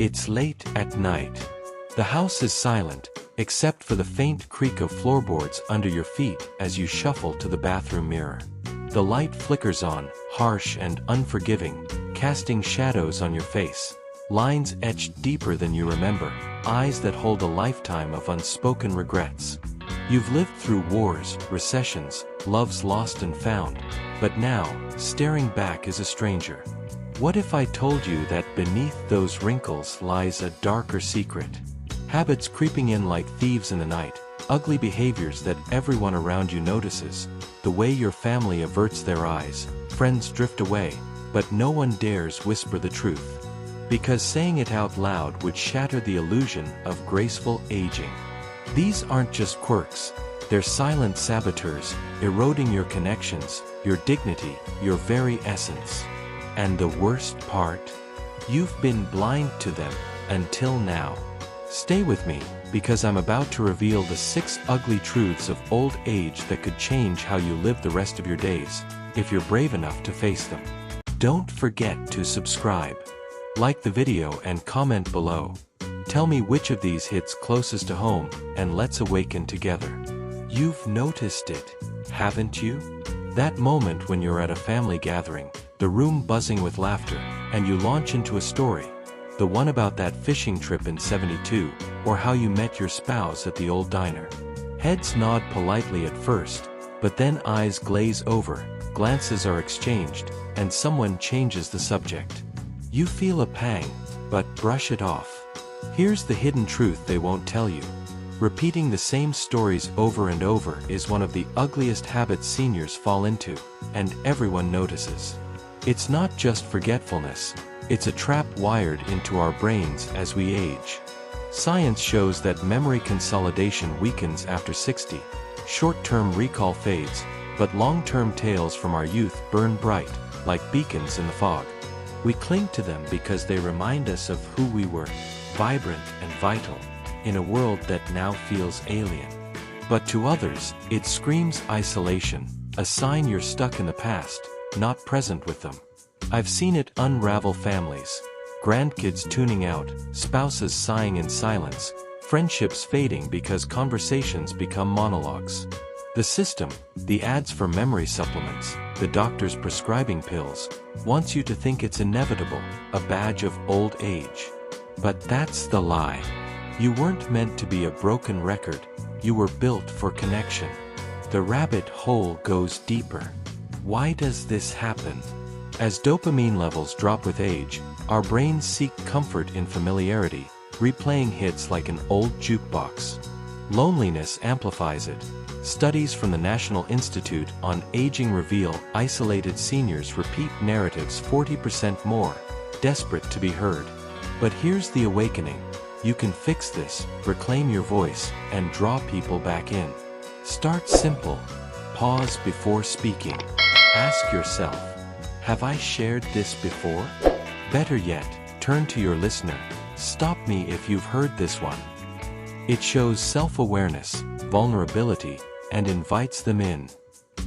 It's late at night. The house is silent, except for the faint creak of floorboards under your feet as you shuffle to the bathroom mirror. The light flickers on, harsh and unforgiving, casting shadows on your face. Lines etched deeper than you remember, eyes that hold a lifetime of unspoken regrets. You've lived through wars, recessions, loves lost and found, but now, staring back is a stranger. What if I told you that beneath those wrinkles lies a darker secret? Habits creeping in like thieves in the night, ugly behaviors that everyone around you notices, the way your family averts their eyes, friends drift away, but no one dares whisper the truth. Because saying it out loud would shatter the illusion of graceful aging. These aren't just quirks, they're silent saboteurs, eroding your connections, your dignity, your very essence. And the worst part? You've been blind to them, until now. Stay with me, because I'm about to reveal the 6 ugly truths of old age that could change how you live the rest of your days, if you're brave enough to face them. Don't forget to subscribe. Like the video and comment below. Tell me which of these hits closest to home, and let's awaken together. You've noticed it, haven't you? That moment when you're at a family gathering, the room buzzing with laughter, and you launch into a story. The one about that fishing trip in '72, or how you met your spouse at the old diner. Heads nod politely at first, but then eyes glaze over, glances are exchanged, and someone changes the subject. You feel a pang, but brush it off. Here's the hidden truth they won't tell you. Repeating the same stories over and over is one of the ugliest habits seniors fall into, and everyone notices. It's not just forgetfulness, it's a trap wired into our brains as we age. Science shows that memory consolidation weakens after 60, short-term recall fades, but long-term tales from our youth burn bright, like beacons in the fog. We cling to them because they remind us of who we were, vibrant and vital, in a world that now feels alien. But to others, it screams isolation, a sign you're stuck in the past, not present with them. I've seen it unravel families, grandkids tuning out, spouses sighing in silence, friendships fading because conversations become monologues. The system, the ads for memory supplements, the doctors prescribing pills, wants you to think it's inevitable, a badge of old age. But that's the lie. You weren't meant to be a broken record, you were built for connection. The rabbit hole goes deeper. Why does this happen? As dopamine levels drop with age, our brains seek comfort in familiarity, replaying hits like an old jukebox. Loneliness amplifies it. Studies from the National Institute on Aging reveal isolated seniors repeat narratives 40% more, desperate to be heard. But here's the awakening. You can fix this, reclaim your voice, and draw people back in. Start simple. Pause before speaking. Ask yourself, have I shared this before? Better yet, turn to your listener. Stop me if you've heard this one. It shows self-awareness, vulnerability, and invites them in.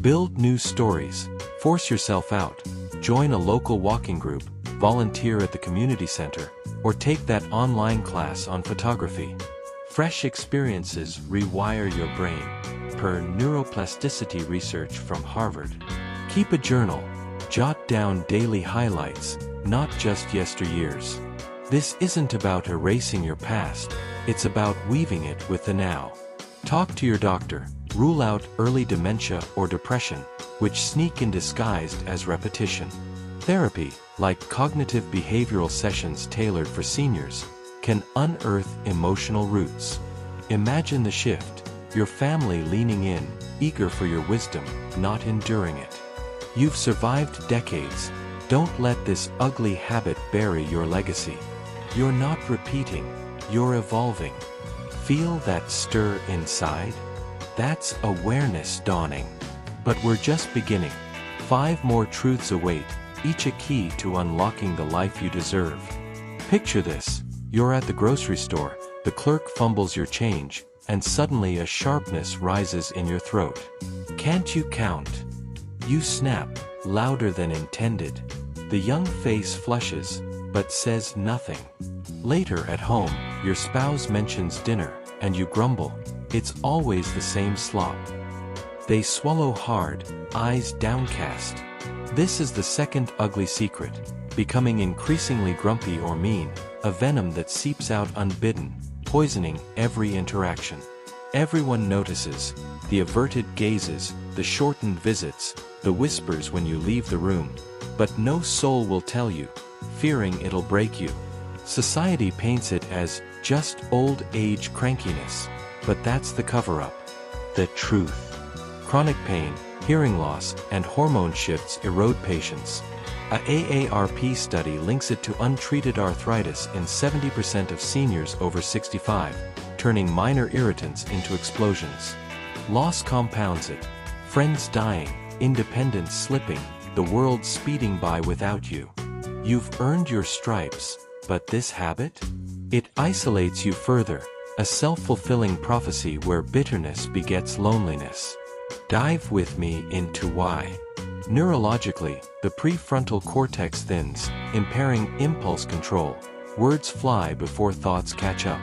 Build new stories. Force yourself out. Join a local walking group, volunteer at the community center, or take that online class on photography. Fresh experiences rewire your brain, per neuroplasticity research from Harvard. Keep a journal. Jot down daily highlights, not just yesteryears. This isn't about erasing your past, it's about weaving it with the now. Talk to your doctor. Rule out early dementia or depression, which sneak in disguised as repetition. Therapy, like cognitive behavioral sessions tailored for seniors, can unearth emotional roots. Imagine the shift, your family leaning in, eager for your wisdom, not enduring it. You've survived decades. Don't let this ugly habit bury your legacy. You're not repeating, you're evolving. Feel that stir inside? That's awareness dawning. But we're just beginning. 5 more truths await, each a key to unlocking the life you deserve. Picture this. You're at the grocery store, the clerk fumbles your change, and suddenly a sharpness rises in your throat. Can't you count? You snap, louder than intended. The young face flushes. but says nothing. Later at home, your spouse mentions dinner, and you grumble. It's always the same slop. They swallow hard, eyes downcast. This is the second ugly secret, becoming increasingly grumpy or mean, a venom that seeps out unbidden, poisoning every interaction. Everyone notices, the averted gazes, the shortened visits, the whispers when you leave the room, but no soul will tell you, fearing it'll break you. Society paints it as just old age crankiness, but that's the cover-up. The truth. Chronic pain, hearing loss, and hormone shifts erode patience. A AARP study links it to untreated arthritis in 70% of seniors over 65, turning minor irritants into explosions. Loss compounds it. Friends dying, independence slipping, the world speeding by without you. You've earned your stripes, but this habit? It isolates you further, a self-fulfilling prophecy where bitterness begets loneliness. Dive with me into why. Neurologically, the prefrontal cortex thins, impairing impulse control. Words fly before thoughts catch up.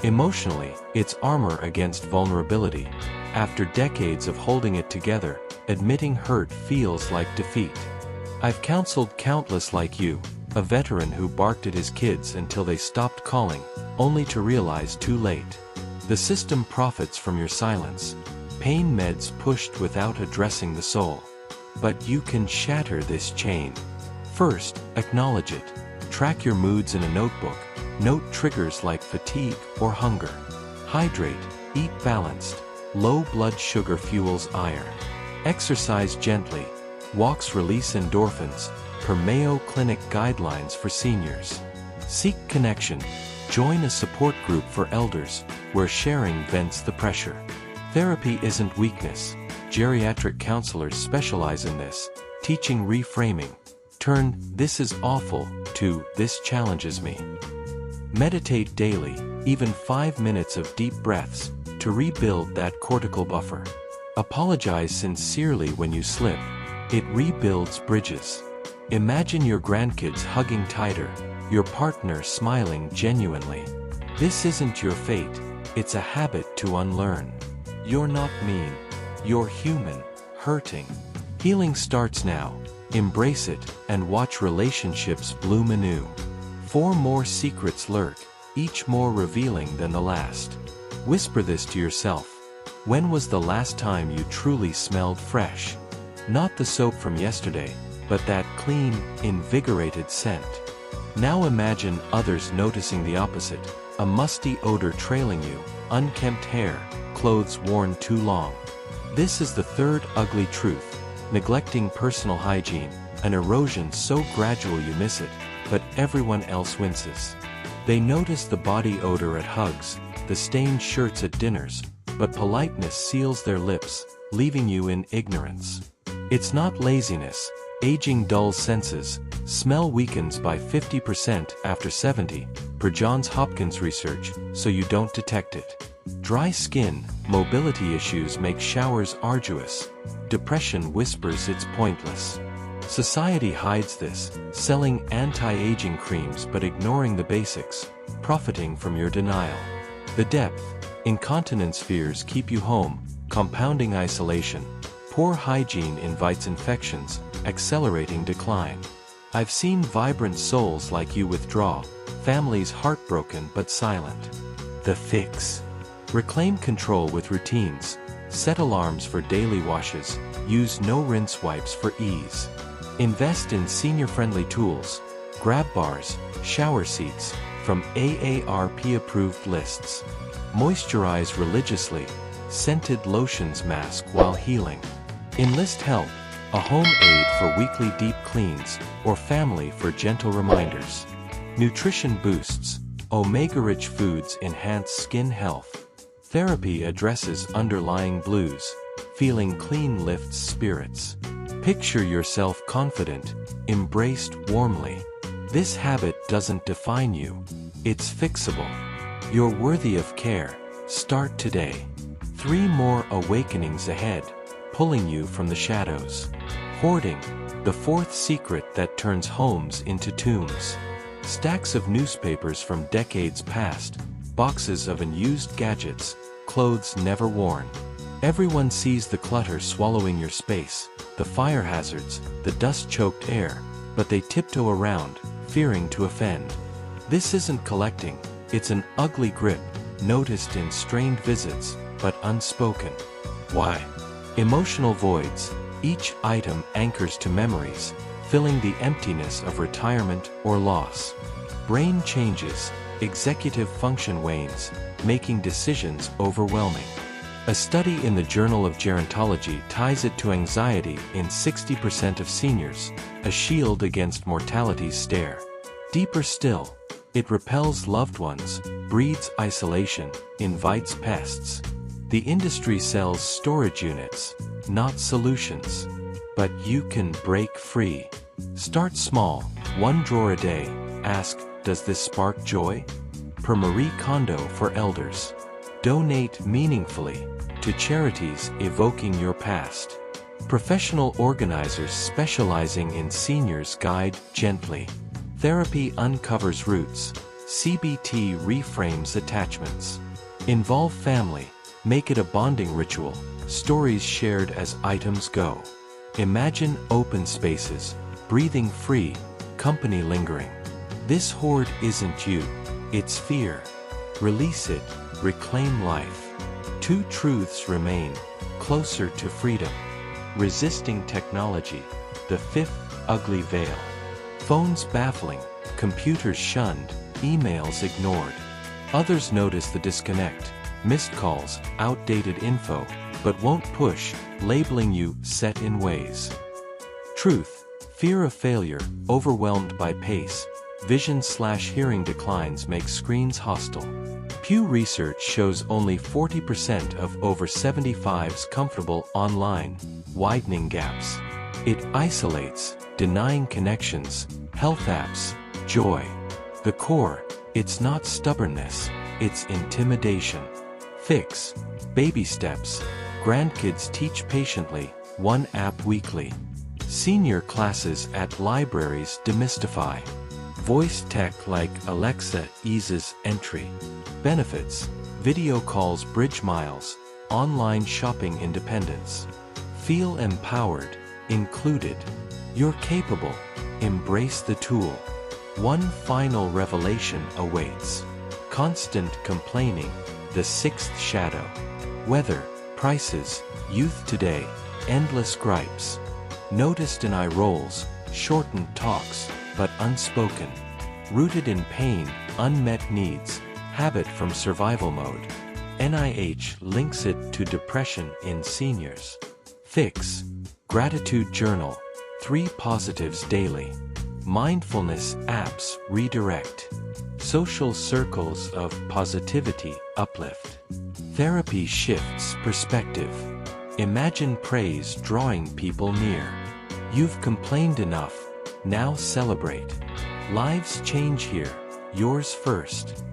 Emotionally, it's armor against vulnerability. After decades of holding it together, admitting hurt feels like defeat. I've counseled countless like you, a veteran who barked at his kids until they stopped calling, only to realize too late. The system profits from your silence. Pain meds pushed without addressing the soul. But you can shatter this chain. First, acknowledge it. Track your moods in a notebook. Note triggers like fatigue or hunger. Hydrate, eat balanced. Low blood sugar fuels iron. Exercise gently. Walks release endorphins, per Mayo Clinic guidelines for seniors. Seek connection. Join a support group for elders, where sharing vents the pressure. Therapy isn't weakness. Geriatric counselors specialize in this, teaching reframing. Turn "this is awful" to "this challenges me." Meditate daily, even 5 minutes of deep breaths, to rebuild that cortical buffer. Apologize sincerely when you slip. It rebuilds bridges. Imagine your grandkids hugging tighter, your partner smiling genuinely. This isn't your fate, it's a habit to unlearn. You're not mean. You're human, hurting. Healing starts now. Embrace it, and watch relationships bloom anew. 4 more secrets lurk, each more revealing than the last. Whisper this to yourself. When was the last time you truly smelled fresh? Not the soap from yesterday, but that clean, invigorated scent. Now imagine others noticing the opposite, a musty odor trailing you, unkempt hair, clothes worn too long. This is the third ugly truth. Neglecting personal hygiene, an erosion so gradual you miss it, but everyone else winces. They notice the body odor at hugs, the stained shirts at dinners, but politeness seals their lips, leaving you in ignorance. It's not laziness, aging dulls senses. Smell weakens by 50% after 70, per Johns Hopkins research, so you don't detect it. Dry skin, mobility issues make showers arduous. Depression whispers it's pointless. Society hides this, selling anti-aging creams but ignoring the basics, profiting from your denial. The depth. Incontinence fears keep you home, compounding isolation. Poor hygiene invites infections, accelerating decline. I've seen vibrant souls like you withdraw, families heartbroken but silent. The fix. Reclaim control with routines. Set alarms for daily washes. Use no-rinse wipes for ease. Invest in senior-friendly tools. Grab bars, shower seats, from AARP-approved lists. Moisturize religiously. Scented lotions mask while healing. Enlist help, a home aide for weekly deep cleans, or family for gentle reminders. Nutrition boosts. Omega-rich foods enhance skin health. Therapy addresses underlying blues. Feeling clean lifts spirits. Picture yourself confident, embraced warmly. This habit doesn't define you. It's fixable. You're worthy of care. Start today. 3 more awakenings ahead, pulling you from the shadows. Hoarding, the 4th secret that turns homes into tombs. Stacks of newspapers from decades past, boxes of unused gadgets, clothes never worn. Everyone sees the clutter swallowing your space, the fire hazards, the dust-choked air, but they tiptoe around, fearing to offend. This isn't collecting, it's an ugly grip, noticed in strained visits, but unspoken. Why? Emotional voids. Each item anchors to memories, filling the emptiness of retirement or loss. Brain changes, executive function wanes, making decisions overwhelming. A study in the Journal of Gerontology ties it to anxiety in 60% of seniors, a shield against mortality's stare. Deeper still, it repels loved ones, breeds isolation, invites pests. The industry sells storage units, not solutions. But you can break free. Start small, 1 drawer a day. Ask, does this spark joy? Per Marie Kondo for elders. Donate meaningfully to charities evoking your past. Professional organizers specializing in seniors guide gently. Therapy uncovers roots. CBT reframes attachments. Involve family. Make it a bonding ritual, stories shared as items go. Imagine open spaces, breathing free, company lingering. This hoard isn't you, it's fear. Release it, reclaim life. 2 truths remain, closer to freedom. Resisting technology, the 5th ugly veil. Phones baffling, computers shunned, emails ignored. Others notice the disconnect. Missed calls, outdated info, but won't push, labeling you set in ways. Truth, fear of failure, overwhelmed by pace, vision/hearing declines make screens hostile. Pew Research shows only 40% of over 75s comfortable online, widening gaps. It isolates, denying connections, health apps, joy. The core, it's not stubbornness, it's intimidation. Fix, baby steps, grandkids teach patiently, 1 app weekly. Senior classes at libraries demystify. Voice tech like Alexa eases entry. Benefits, video calls bridge miles, online shopping independence. Feel empowered, included. You're capable, embrace the tool. One final revelation awaits. Constant complaining, the 6th shadow. Weather, prices, youth today, endless gripes. Noticed in eye rolls, shortened talks, but unspoken. Rooted in pain, unmet needs, habit from survival mode. NIH links it to depression in seniors. Fix, gratitude journal, 3 positives daily. Mindfulness apps redirect. Social circles of positivity uplift. Therapy shifts perspective. Imagine praise drawing people near. You've complained enough, now celebrate. Lives change here, yours first.